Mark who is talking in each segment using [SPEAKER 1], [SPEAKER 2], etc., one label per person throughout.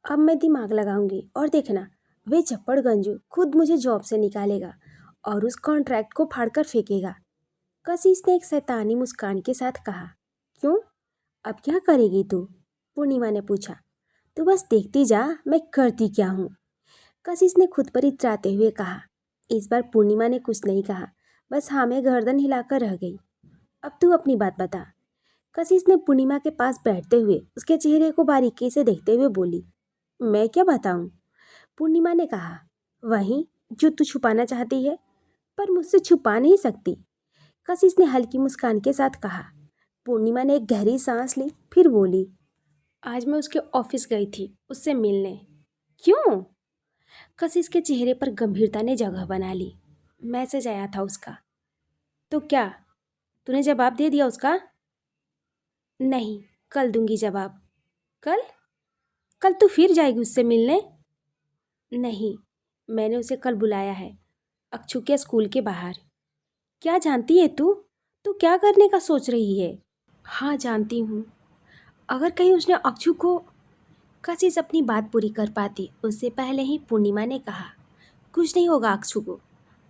[SPEAKER 1] अब मैं दिमाग लगाऊंगी और देखना, वे चप्पड़ गंजू खुद मुझे जॉब से निकालेगा और उस कॉन्ट्रैक्ट को फाड़कर फेंकेगा। कशिश ने एक शैतानी मुस्कान के साथ कहा। क्यों? अब क्या करेगी तू? पूर्णिमा ने पूछा। तू बस देखती जा मैं करती क्या हूँ, कशिश ने खुद पर इतराते हुए कहा। इस बार पूर्णिमा ने कुछ नहीं कहा, बस हाँ में गर्दन हिलाकर रह गई। अब तू अपनी बात बता, कशिश ने पूर्णिमा के पास बैठते हुए उसके चेहरे को बारीकी से देखते हुए बोली। मैं क्या बताऊं? पूर्णिमा ने कहा। वही जो तू छुपाना चाहती है, पर मुझसे छुपा नहीं सकती, कशिश ने हल्की मुस्कान के साथ कहा। पूर्णिमा ने एक गहरी सांस ली, फिर बोली। आज मैं उसके ऑफिस गई थी उससे मिलने। क्यों? कशिश के चेहरे पर गंभीरता ने जगह बना ली। मैसेज आया था उसका। तो क्या तूने जवाब दे दिया उसका? नहीं, कल दूंगी जवाब। कल? कल तू फिर जाएगी उससे मिलने? नहीं, मैंने उसे कल बुलाया है, अक्षु के स्कूल के बाहर। क्या जानती है तू? तू क्या करने का सोच रही है? हाँ जानती हूँ। अगर कहीं उसने अक्षु को। कशिश अपनी बात पूरी कर पाती उससे पहले ही पूर्णिमा ने कहा। कुछ नहीं होगा अक्षु को,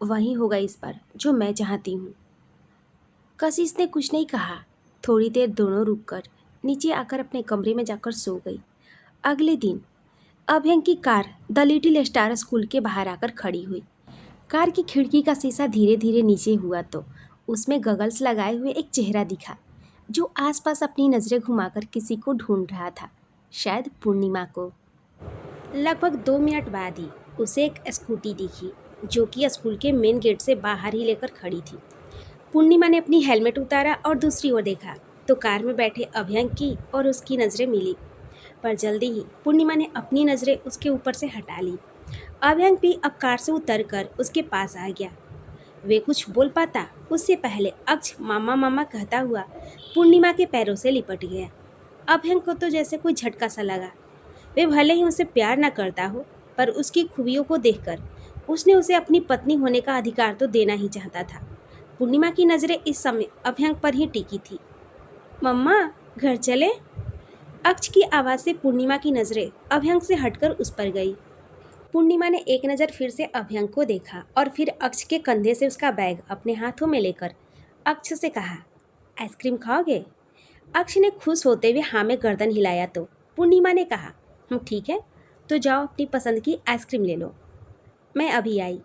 [SPEAKER 1] वही होगा इस बार जो मैं चाहती हूँ। कशिश ने कुछ नहीं कहा। थोड़ी देर दोनों रुककर नीचे आकर अपने कमरे में जाकर सो गई। अगले दिन अभयंग की car the little star school के बाहर आकर खड़ी हुई। कार की खिड़की का शीशा धीरे धीरे नीचे हुआ तो उसमें गगल्स लगाए हुए एक चेहरा दिखा, जो आसपास अपनी नज़रें घुमाकर किसी को ढूंढ रहा था, शायद पूर्णिमा को। लगभग 2 मिनट बाद ही उसे एक स्कूटी दिखी, जो कि स्कूल के मेन गेट से बाहर ही लेकर खड़ी थी। पूर्णिमा ने अपनी हेलमेट उतारा और दूसरी ओर देखा तो कार में बैठे अभयंग की और उसकी नज़रें मिली, पर जल्दी ही पूर्णिमा ने अपनी नज़रें उसके ऊपर से हटा ली। अभयंग भी अब कार से उतरकर उसके पास आ गया। वे कुछ बोल पाता उससे पहले अक्ष मामा मामा कहता हुआ पूर्णिमा के पैरों से लिपट गया। अभयंग को तो जैसे कोई झटका सा लगा। वे भले ही उसे प्यार न करता हो, पर उसकी खूबियों को देखकर उसने उसे अपनी पत्नी होने का अधिकार तो देना ही चाहता था। पूर्णिमा की नज़रें इस समय अभयंग पर ही टिकी थी। मम्मा, घर चले? अक्ष की आवाज़ से पूर्णिमा की नज़रें अभयंग से हटकर उस पर गई। पूर्णिमा ने एक नज़र फिर से अभयंग को देखा और फिर अक्ष के कंधे से उसका बैग अपने हाथों में लेकर अक्ष से कहा, आइसक्रीम खाओगे? अक्ष ने खुश होते हुए हाँ में गर्दन हिलाया तो पूर्णिमा ने कहा, ठीक है, तो जाओ अपनी पसंद की आइसक्रीम ले लो, मैं अभी आई।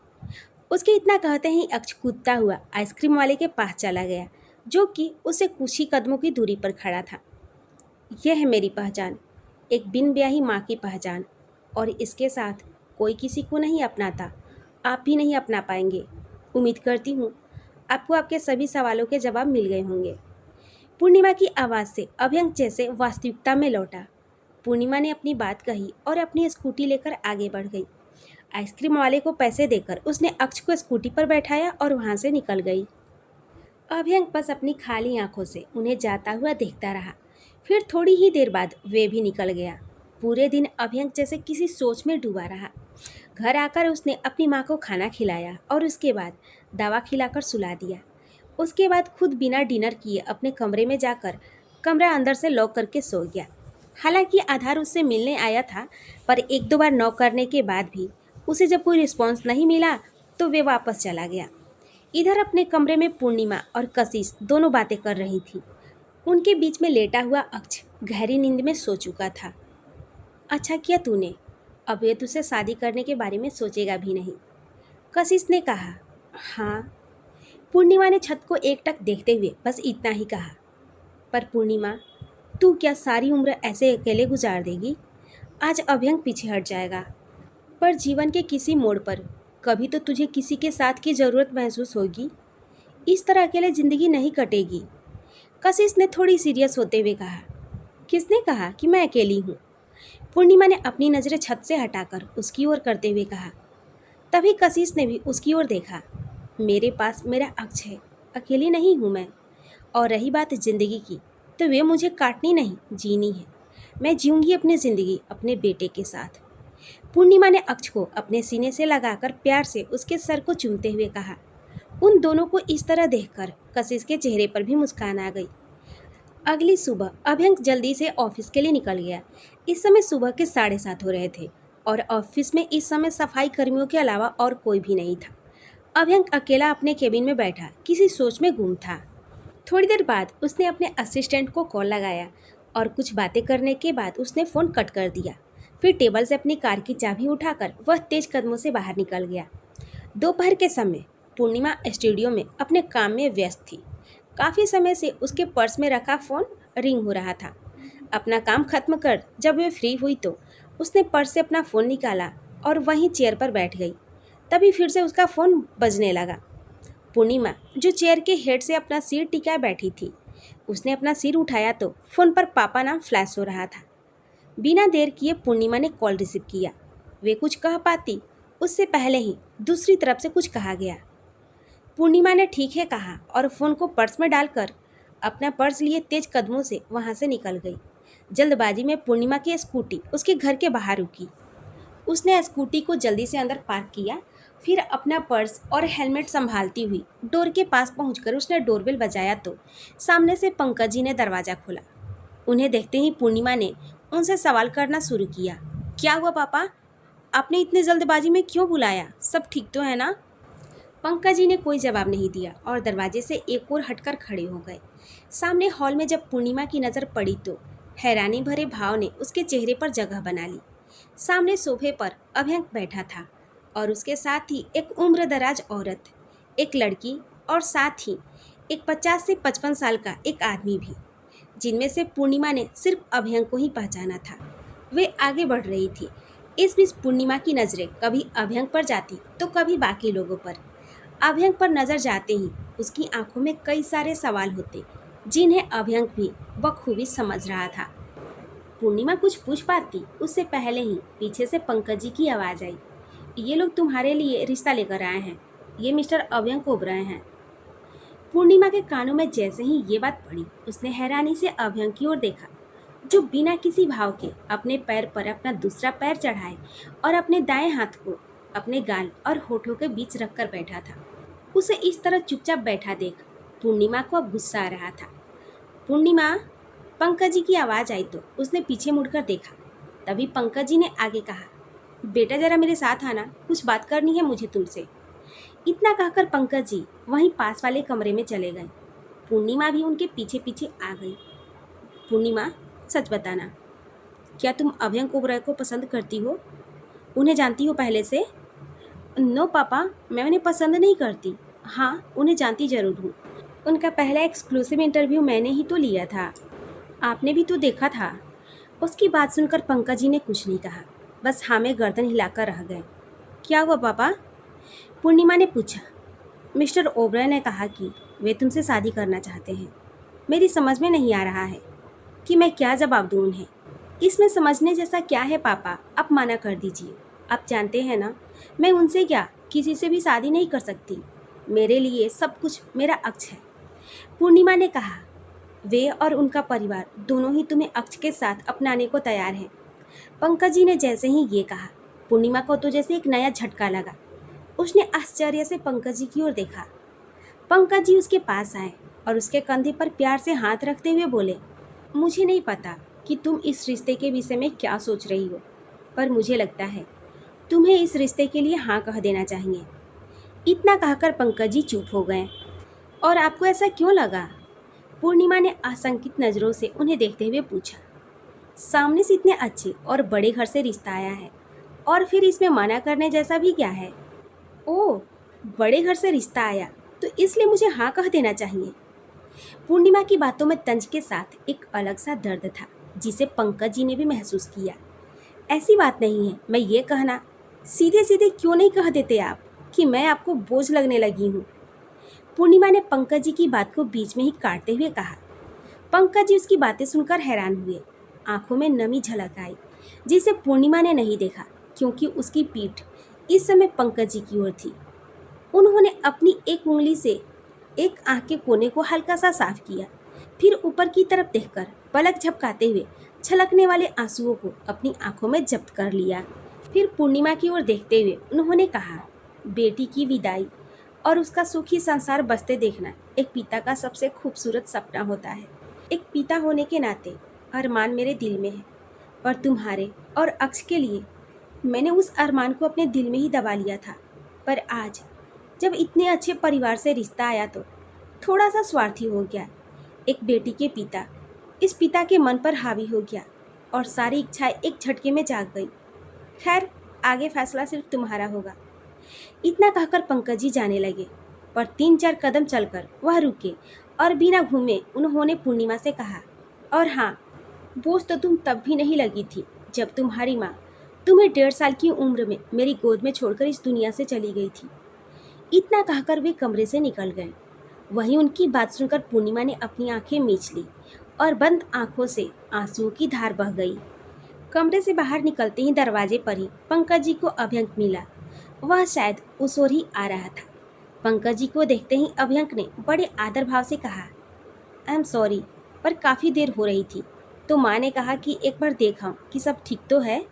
[SPEAKER 1] उसके इतना कहते ही अक्ष कूदता हुआ आइसक्रीम वाले के पास चला गया, जो कि उसे कुछ ही कदमों की दूरी पर खड़ा था। यह है मेरी पहचान, एक बिन ब्याही माँ की पहचान, और इसके साथ कोई किसी को नहीं अपनाता, आप भी नहीं अपना पाएंगे। उम्मीद करती हूँ आपको आपके सभी सवालों के जवाब मिल गए होंगे। पूर्णिमा की आवाज़ से अभयंग जैसे वास्तविकता में लौटा। पूर्णिमा ने अपनी बात कही और अपनी स्कूटी लेकर आगे बढ़ गई। आइसक्रीम वाले को पैसे देकर उसने अक्ष को स्कूटी पर बैठाया और वहाँ से निकल गई। अभयंग बस अपनी खाली आंखों से उन्हें जाता हुआ देखता रहा। फिर थोड़ी ही देर बाद वे भी निकल गया। पूरे दिन अभयंग जैसे किसी सोच में डूबा रहा। घर आकर उसने अपनी माँ को खाना खिलाया और उसके बाद दवा खिलाकर सुला दिया। उसके बाद खुद बिना डिनर किए अपने कमरे में जाकर कमरा अंदर से लॉक करके सो गया। हालांकि आधार उससे मिलने आया था, पर 1-2 बार नॉक करने के बाद भी उसे जब कोई रिस्पॉन्स नहीं मिला तो वे वापस चला गया। इधर अपने कमरे में पूर्णिमा और कशिश दोनों बातें कर रही थी। उनके बीच में लेटा हुआ अक्ष गहरी नींद में सो चुका था। अच्छा किया तूने, अब ये तुझसे शादी करने के बारे में सोचेगा भी नहीं, कशिश ने कहा। हाँ, पूर्णिमा ने छत को एकटक देखते हुए बस इतना ही कहा। पर पूर्णिमा, तू क्या सारी उम्र ऐसे अकेले गुजार देगी? आज अभयंग पीछे हट जाएगा, पर जीवन के किसी मोड़ पर कभी तो तुझे किसी के साथ की ज़रूरत महसूस होगी। इस तरह अकेले ज़िंदगी नहीं कटेगी, कशिश ने थोड़ी सीरियस होते हुए कहा। किसने कहा कि मैं अकेली हूँ? पूर्णिमा ने अपनी नज़रें छत से हटाकर उसकी ओर करते हुए कहा। तभी कशिश ने भी उसकी ओर देखा। मेरे पास मेरा अक्ष है, अकेली नहीं हूँ मैं। और रही बात ज़िंदगी की, तो वे मुझे काटनी नहीं, जीनी है। मैं जीऊँगी अपनी ज़िंदगी अपने बेटे के साथ। पूर्णिमा ने अक्ष को अपने सीने से लगाकर प्यार से उसके सर को चूमते हुए कहा। उन दोनों को इस तरह देखकर कशिश के चेहरे पर भी मुस्कान आ गई। अगली सुबह अभ्यंक जल्दी से ऑफिस के लिए निकल गया। इस समय सुबह के 7:30 हो रहे थे और ऑफिस में इस समय सफाई कर्मियों के अलावा और कोई भी नहीं था। अभ्यंक अकेला अपने केबिन में बैठा किसी सोच में गुम था। थोड़ी देर बाद उसने अपने असिस्टेंट को कॉल लगाया और कुछ बातें करने के बाद उसने फ़ोन कट कर दिया। फिर टेबल से अपनी कार की चाबी उठाकर वह तेज कदमों से बाहर निकल गया। दोपहर के समय पूर्णिमा स्टूडियो में अपने काम में व्यस्त थी। काफ़ी समय से उसके पर्स में रखा फ़ोन रिंग हो रहा था। अपना काम खत्म कर जब वे फ्री हुई तो उसने पर्स से अपना फ़ोन निकाला और वहीं चेयर पर बैठ गई। तभी फिर से उसका फ़ोन बजने लगा। पूर्णिमा जो चेयर के हेड से अपना सिर टिकाए बैठी थी, उसने अपना सिर उठाया तो फ़ोन पर पापा नाम फ्लैश हो रहा था। बिना देर किए पूर्णिमा ने कॉल रिसीव किया। वे कुछ कह पाती उससे पहले ही दूसरी तरफ से कुछ कहा गया। पूर्णिमा ने ठीक है कहा और फ़ोन को पर्स में डालकर अपना पर्स लिए तेज कदमों से वहाँ से निकल गई। जल्दबाजी में पूर्णिमा की स्कूटी उसके घर के बाहर रुकी। उसने स्कूटी को जल्दी से अंदर पार्क किया, फिर अपना पर्स और हेलमेट संभालती हुई डोर के पास पहुंचकर उसने डोरबेल बजाया तो सामने से पंकज जी ने दरवाज़ा खोला। उन्हें देखते ही पूर्णिमा ने उनसे सवाल करना शुरू किया। क्या हुआ पापा? आपने इतने जल्दबाजी में क्यों बुलाया? सब ठीक तो है ना? पंकज जी ने कोई जवाब नहीं दिया और दरवाजे से एक और हटकर खड़े हो गए। सामने हॉल में जब पूर्णिमा की नज़र पड़ी तो हैरानी भरे भाव ने उसके चेहरे पर जगह बना ली। सामने सोफे पर अभ्यंक बैठा था और उसके साथ ही एक उम्रदराज औरत, एक लड़की और साथ ही एक 50 से 55 साल का एक आदमी भी, जिनमें से पूर्णिमा ने सिर्फ अभ्यंक को ही पहचाना था। वे आगे बढ़ रही थी। इस बीच पूर्णिमा की नज़रें कभी अभ्यंक पर जाती तो कभी बाकी लोगों पर। अभ्यंक पर नज़र जाते ही उसकी आंखों में कई सारे सवाल होते जिन्हें अभ्यंक भी बखूबी समझ रहा था। पूर्णिमा कुछ पूछ पाती उससे पहले ही पीछे से पंकज जी की आवाज़ आई। ये लोग तुम्हारे लिए रिश्ता लेकर आए हैं। ये मिस्टर अभ्यंक ओबराय हैं। पूर्णिमा के कानों में जैसे ही ये बात पड़ी उसने हैरानी से अभ्यंक की ओर देखा, जो बिना किसी भाव के अपने पैर पर अपना दूसरा पैर चढ़ाए और अपने दाएं हाथ को अपने गाल और होठों के बीच रखकर बैठा था। उसे इस तरह चुपचाप बैठा देख पूर्णिमा को अब गुस्सा आ रहा था। पूर्णिमा, पंकज जी की आवाज़ आई तो उसने पीछे मुड़कर देखा। तभी पंकज जी ने आगे कहा, बेटा जरा मेरे साथ आना, कुछ बात करनी है मुझे तुमसे। इतना कहकर पंकज जी वहीं पास वाले कमरे में चले गए। पूर्णिमा भी उनके पीछे पीछे आ गई। पूर्णिमा, सच बताना, क्या तुम अभ्यंक ओबराय को पसंद करती हो? उन्हें जानती हो पहले से? नो पापा, मैं उन्हें पसंद नहीं करती। हाँ, उन्हें जानती जरूर हूँ। उनका पहला एक्सक्लूसिव इंटरव्यू मैंने ही तो लिया था। आपने भी तो देखा था। उसकी बात सुनकर पंकज जी ने कुछ नहीं कहा, बस हाँ में गर्दन हिलाकर रह गए। क्या हुआ पापा? पूर्णिमा ने पूछा। मिस्टर ओबराय ने कहा कि वे तुमसे शादी करना चाहते हैं। मेरी समझ में नहीं आ रहा है कि मैं क्या जवाब दूँ उन्हें। इसमें समझने जैसा क्या है पापा, आप मना कर दीजिए। आप जानते हैं ना, मैं उनसे क्या किसी से भी शादी नहीं कर सकती। मेरे लिए सब कुछ मेरा अक्ष है। पूर्णिमा ने कहा, वे और उनका परिवार दोनों ही तुम्हें अक्ष के साथ अपनाने को तैयार हैं। पंकज जी ने जैसे ही ये कहा, पूर्णिमा को तो जैसे एक नया झटका लगा। उसने आश्चर्य से पंकज जी की ओर देखा। पंकज जी उसके पास आए और उसके कंधे पर प्यार से हाथ रखते हुए बोले, मुझे नहीं पता कि तुम इस रिश्ते के विषय में क्या सोच रही हो, पर मुझे लगता है तुम्हें इस रिश्ते के लिए हाँ कह देना चाहिए। इतना कहकर पंकज जी चुप हो गए। और आपको ऐसा क्यों लगा? पूर्णिमा ने आशंकित नज़रों से उन्हें देखते हुए पूछा। सामने से इतने अच्छे और बड़े घर से रिश्ता आया है और फिर इसमें मना करने जैसा भी क्या है? ओह, बड़े घर से रिश्ता आया तो इसलिए मुझे हाँ कह देना चाहिए। पूर्णिमा की बातों में तंज के साथ एक अलग सा दर्द था जिसे पंकज जी ने भी महसूस किया। ऐसी बात नहीं है, मैं ये कहना, सीधे सीधे क्यों नहीं कह देते आप कि मैं आपको बोझ लगने लगी हूँ? पूर्णिमा ने पंकज जी की बात को बीच में ही काटते हुए कहा। पंकज जी उसकी बातें सुनकर हैरान हुए। आंखों में नमी झलक आई जिसे पूर्णिमा ने नहीं देखा, क्योंकि उसकी पीठ इस समय पंकज जी की ओर थी। उन्होंने अपनी एक उंगली से एक आंख के कोने को हल्का सा साफ किया, फिर ऊपर की तरफ देखकर पलक झपकाते हुए छलकने वाले आंसुओं को अपनी आंखों में जब्त कर लिया। फिर पूर्णिमा की ओर देखते हुए उन्होंने कहा, बेटी की विदाई और उसका सुखी संसार बसते देखना एक पिता का सबसे खूबसूरत सपना होता है। एक पिता होने के नाते अरमान मेरे दिल में है, पर तुम्हारे और अक्स के लिए मैंने उस अरमान को अपने दिल में ही दबा लिया था। पर आज जब इतने अच्छे परिवार से रिश्ता आया तो थोड़ा सा स्वार्थी हो गया। एक बेटी के पिता इस पिता के मन पर हावी हो गया और सारी इच्छाएं एक झटके में जाग गई। खैर, आगे फैसला सिर्फ तुम्हारा होगा। इतना कहकर पंकज जी जाने लगे, पर 3-4 कदम चलकर वह रुके और बिना घूमे उन्होंने पूर्णिमा से कहा, और हाँ, बोझ तो तुम तब भी नहीं लगी थी जब तुम्हारी माँ तुम्हें 1.5 साल की उम्र में मेरी गोद में छोड़कर इस दुनिया से चली गई थी। इतना कहकर वे कमरे से निकल गए। वहीं उनकी बात सुनकर पूर्णिमा ने अपनी आंखें मीच ली और बंद आंखों से आंसुओं की धार बह गई। कमरे से बाहर निकलते ही दरवाजे पर ही पंकज जी को अभ्यंक मिला। वह शायद उस ओर ही आ रहा था। पंकज जी को देखते ही अभ्यंक ने बड़े आदर भाव से कहा, आई एम सॉरी, पर काफ़ी देर हो रही थी तो माँ ने कहा कि एक बार देखा कि सब ठीक तो है।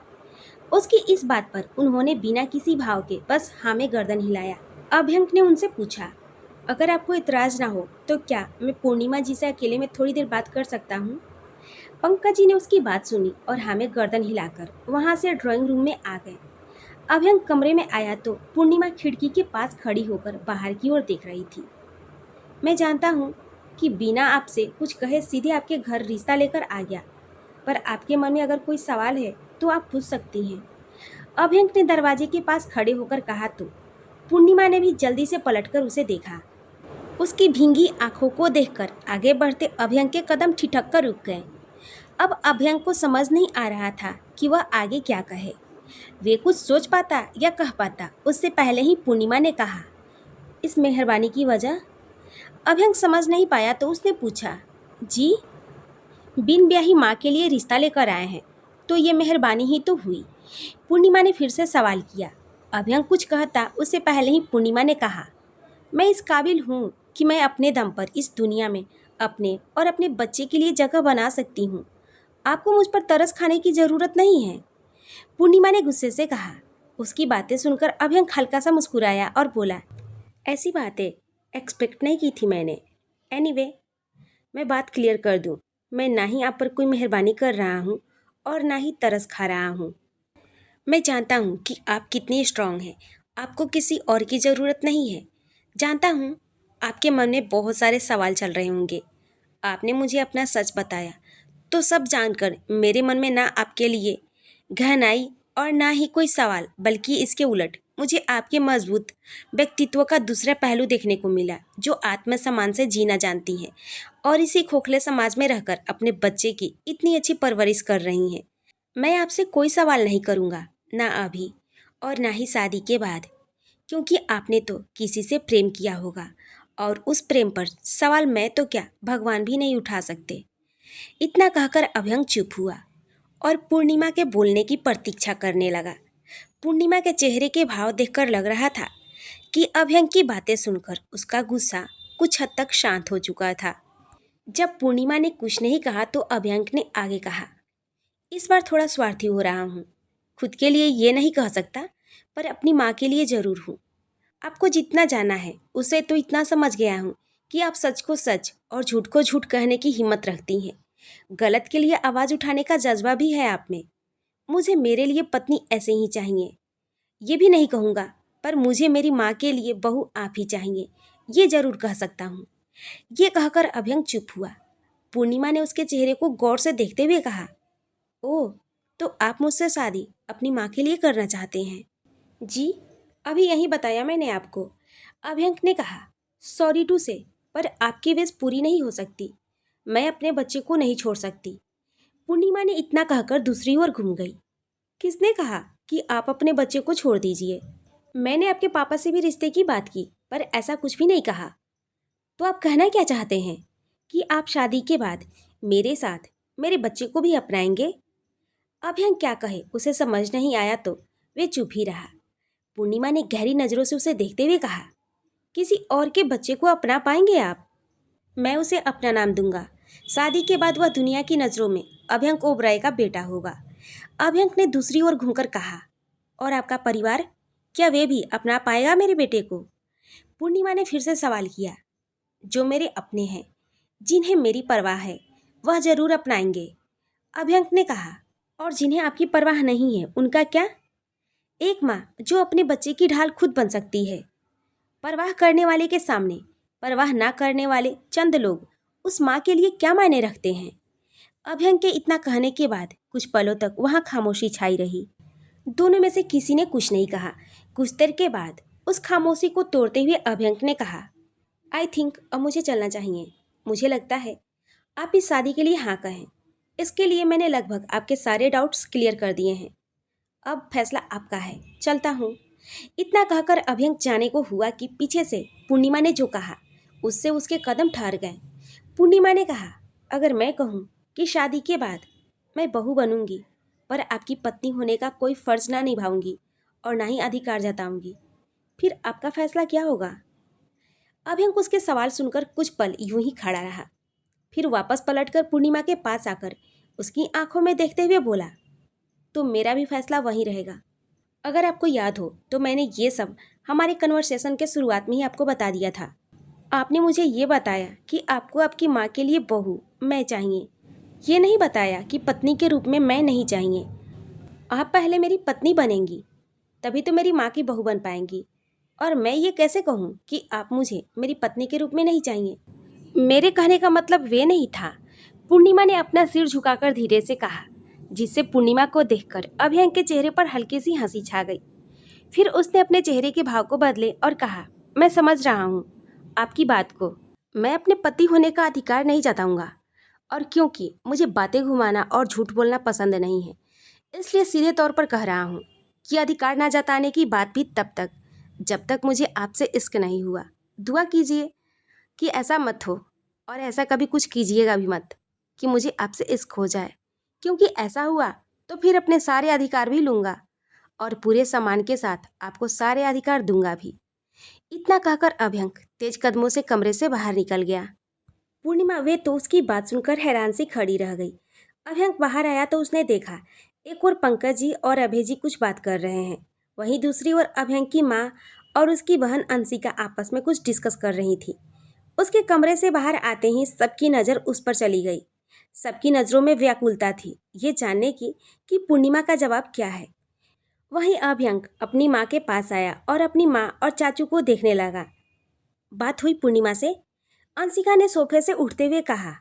[SPEAKER 1] उसकी इस बात पर उन्होंने बिना किसी भाव के बस हाँ में गर्दन हिलाया। अभ्यंक ने उनसे पूछा, अगर आपको इतराज़ ना हो तो क्या मैं पूर्णिमा जी से अकेले में थोड़ी देर बात कर सकता हूँ? पंकज जी ने उसकी बात सुनी और हाँ में गर्दन हिलाकर वहाँ से ड्राइंग रूम में आ गए। अभ्यंक कमरे में आया तो पूर्णिमा खिड़की के पास खड़ी होकर बाहर की ओर देख रही थी। मैं जानता हूँ कि बिना आपसे कुछ कहे सीधे आपके घर रिश्ता लेकर आ गया, पर आपके मन में अगर कोई सवाल है तो आप पूछ सकती हैं। अभ्यंक ने दरवाजे के पास खड़े होकर कहा तो पूर्णिमा ने भी जल्दी से पलटकर उसे देखा। उसकी भींगी आंखों को देखकर आगे बढ़ते अभ्यंक के कदम ठिठक कर रुक गए। अब अभ्यंक को समझ नहीं आ रहा था कि वह आगे क्या कहे। वे कुछ सोच पाता या कह पाता उससे पहले ही पूर्णिमा ने कहा, इस मेहरबानी की वजह? अभ्यंक समझ नहीं पाया तो उसने पूछा, जी? बिन ब्याही माँ के लिए रिश्ता लेकर आए हैं तो ये मेहरबानी ही तो हुई। पूर्णिमा ने फिर से सवाल किया। अभ्यंक कुछ कहता उससे पहले ही पूर्णिमा ने कहा, मैं इस काबिल हूँ कि मैं अपने दम पर इस दुनिया में अपने और अपने बच्चे के लिए जगह बना सकती हूँ। आपको मुझ पर तरस खाने की ज़रूरत नहीं है। पूर्णिमा ने गुस्से से कहा। उसकी बातें सुनकर अभ्यंक हल्का सा मुस्कुराया और बोला, ऐसी बातें एक्सपेक्ट नहीं की थी मैंने। एनीवे, मैं बात क्लियर कर दूं, मैं ना ही आप पर कोई मेहरबानी कर रहा हूं और ना ही तरस खा रहा हूं। मैं जानता हूं कि आप कितनी स्ट्रांग हैं, आपको किसी और की ज़रूरत नहीं है। जानता हूं आपके मन में बहुत सारे सवाल चल रहे होंगे। आपने मुझे अपना सच बताया तो सब जानकर मेरे मन में ना आपके लिए गहराई और ना ही कोई सवाल, बल्कि इसके उलट मुझे आपके मजबूत व्यक्तित्व का दूसरा पहलू देखने को मिला, जो आत्मसम्मान से जीना जानती हैं और इसी खोखले समाज में रहकर अपने बच्चे की इतनी अच्छी परवरिश कर रही हैं। मैं आपसे कोई सवाल नहीं करूँगा, ना अभी और ना ही शादी के बाद, क्योंकि आपने तो किसी से प्रेम किया होगा और उस प्रेम पर सवाल मैं तो क्या भगवान भी नहीं उठा सकते। इतना कहकर अभ्यंक चुप हुआ और पूर्णिमा के बोलने की प्रतीक्षा करने लगा। पूर्णिमा के चेहरे के भाव देखकर लग रहा था कि अभ्यंक की बातें सुनकर उसका गुस्सा कुछ हद तक शांत हो चुका था। जब पूर्णिमा ने कुछ नहीं कहा तो अभ्यंक ने आगे कहा, इस बार थोड़ा स्वार्थी हो रहा हूँ। खुद के लिए ये नहीं कह सकता, पर अपनी माँ के लिए ज़रूर हूँ। आपको जितना जाना है उसे तो इतना समझ गया हूँ कि आप सच को सच और झूठ को झूठ कहने की हिम्मत रखती हैं। गलत के लिए आवाज़ उठाने का जज्बा भी है आप में। मुझे मेरे लिए पत्नी ऐसे ही चाहिए, ये भी नहीं कहूँगा, पर मुझे मेरी माँ के लिए बहू आप ही चाहिए, ये ज़रूर कह सकता हूँ। ये कहकर अभ्यंक चुप हुआ। पूर्णिमा ने उसके चेहरे को गौर से देखते हुए कहा, ओह, तो आप मुझसे शादी अपनी माँ के लिए करना चाहते हैं? जी, अभी यही बताया मैंने आपको। अभ्यंक ने कहा, सॉरी टू से, पर आपकी विश पूरी नहीं हो सकती। मैं अपने बच्चे को नहीं छोड़ सकती। पूर्णिमा ने इतना कहकर दूसरी ओर घूम गई। किसने कहा कि आप अपने बच्चे को छोड़ दीजिए? मैंने आपके पापा से भी रिश्ते की बात की, पर ऐसा कुछ भी नहीं कहा। तो आप कहना क्या चाहते हैं कि आप शादी के बाद मेरे साथ मेरे बच्चे को भी अपनाएंगे? अभ्यंक क्या कहे उसे समझ नहीं आया तो वे चुप ही रहा। पूर्णिमा ने गहरी नज़रों से उसे देखते हुए कहा, किसी और के बच्चे को अपना पाएंगे आप? मैं उसे अपना नाम दूंगा। शादी के बाद वह दुनिया की नज़रों में अभ्यंक ओबराय का बेटा होगा। अभ्यंक ने दूसरी ओर घूमकर कहा, और आपका परिवार, क्या वे भी अपना पाएगा मेरे बेटे को? पूर्णिमा ने फिर से सवाल किया। जो मेरे अपने हैं, जिन्हें मेरी परवाह है, वह जरूर अपनाएंगे, अभ्यंक ने कहा। और जिन्हें आपकी परवाह नहीं है उनका क्या? एक माँ जो अपने बच्चे की ढाल खुद बन सकती है। परवाह करने वाले के सामने परवाह ना करने वाले चंद लोग उस माँ के लिए क्या मायने रखते हैं? अभ्यंक के इतना कहने के बाद कुछ पलों तक वहाँ खामोशी छाई रही। दोनों में से किसी ने कुछ नहीं कहा। कुछ देर के बाद उस खामोशी को तोड़ते हुए अभ्यंक ने कहा, आई थिंक अब मुझे चलना चाहिए। मुझे लगता है आप इस शादी के लिए हाँ कहें। इसके लिए मैंने लगभग आपके सारे डाउट्स क्लियर कर दिए हैं। अब फैसला आपका है, चलता हूँ। इतना कहकर अभ्यंक जाने को हुआ कि पीछे से पूर्णिमा ने जो कहा उससे उसके कदम ठहर गए। पूर्णिमा ने कहा, अगर मैं कहूँ कि शादी के बाद मैं बहू बनूंगी पर आपकी पत्नी होने का कोई फर्ज ना निभाऊंगी और ना ही अधिकार जताऊंगी, फिर आपका फैसला क्या होगा? अभ्यंक उसके सवाल सुनकर कुछ पल यूं ही खड़ा रहा, फिर वापस पलटकर पूर्णिमा के पास आकर उसकी आंखों में देखते हुए बोला, तो मेरा भी फैसला वही रहेगा। अगर आपको याद हो तो मैंने ये सब हमारे कन्वर्सेशन के शुरुआत में ही आपको बता दिया था। आपने मुझे ये बताया कि आपको आपकी माँ के लिए बहू मैं चाहिए, ये नहीं बताया कि पत्नी के रूप में मैं नहीं चाहिए। आप पहले मेरी पत्नी बनेंगी तभी तो मेरी माँ की बहू बन पाएंगी, और मैं ये कैसे कहूँ कि आप मुझे मेरी पत्नी के रूप में नहीं चाहिए? मेरे कहने का मतलब वे नहीं था, पूर्णिमा ने अपना सिर झुकाकर धीरे से कहा, जिससे पूर्णिमा को देखकर अभ्यंक के चेहरे पर हल्की सी हंसी छा गई। फिर उसने अपने चेहरे के भाव को बदले और कहा, मैं समझ रहा हूँ आपकी बात को। मैं अपने पति होने का अधिकार नहीं जताऊंगा, और क्योंकि मुझे बातें घुमाना और झूठ बोलना पसंद नहीं है, इसलिए सीधे तौर पर कह रहा हूँ कि अधिकार ना जताने की बात भी तब तक जब तक मुझे आपसे इश्क नहीं हुआ। दुआ कीजिए कि ऐसा मत हो, और ऐसा कभी कुछ कीजिएगा भी मत कि मुझे आपसे इश्क हो जाए, क्योंकि ऐसा हुआ तो फिर अपने सारे अधिकार भी लूँगा और पूरे सम्मान के साथ आपको सारे अधिकार दूंगा भी। इतना कहकर अभ्यंक तेज कदमों से कमरे से बाहर निकल गया। पूर्णिमा वे तो उसकी बात सुनकर हैरान सी खड़ी रह गई। अभ्यंक बाहर आया तो उसने देखा एक ओर पंकज जी और अभय जी कुछ बात कर रहे हैं, वहीं दूसरी ओर अभ्यंक की माँ और उसकी बहन अंशिका आपस में कुछ डिस्कस कर रही थी। उसके कमरे से बाहर आते ही सबकी नज़र उस पर चली गई। सबकी नज़रों में व्याकुलता थी ये जानने की कि पूर्णिमा का जवाब क्या है। वहीं अभ्यंक अपनी माँ के पास आया और अपनी माँ और चाचू को देखने लगा। बात हुई पूर्णिमा से? अंशिका ने सोफे से उठते हुए कहा,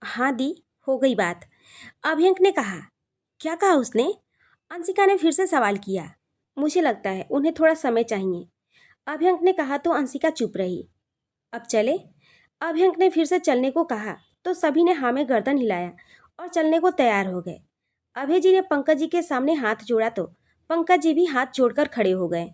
[SPEAKER 1] हाँ दी, हो गई बात। अभ्यंक ने कहा, क्या कहा उसने? अंशिका ने फिर से सवाल किया। मुझे लगता है उन्हें थोड़ा समय चाहिए, अभ्यंक ने कहा तो अंशिका चुप रही। अब चले? अभ्यंक ने फिर से चलने को कहा तो सभी ने हाँ में गर्दन हिलाया और चलने को तैयार हो गए। अभय जी ने पंकज जी के सामने हाथ जोड़ा तो पंकज जी भी हाथ जोड़कर खड़े हो गए।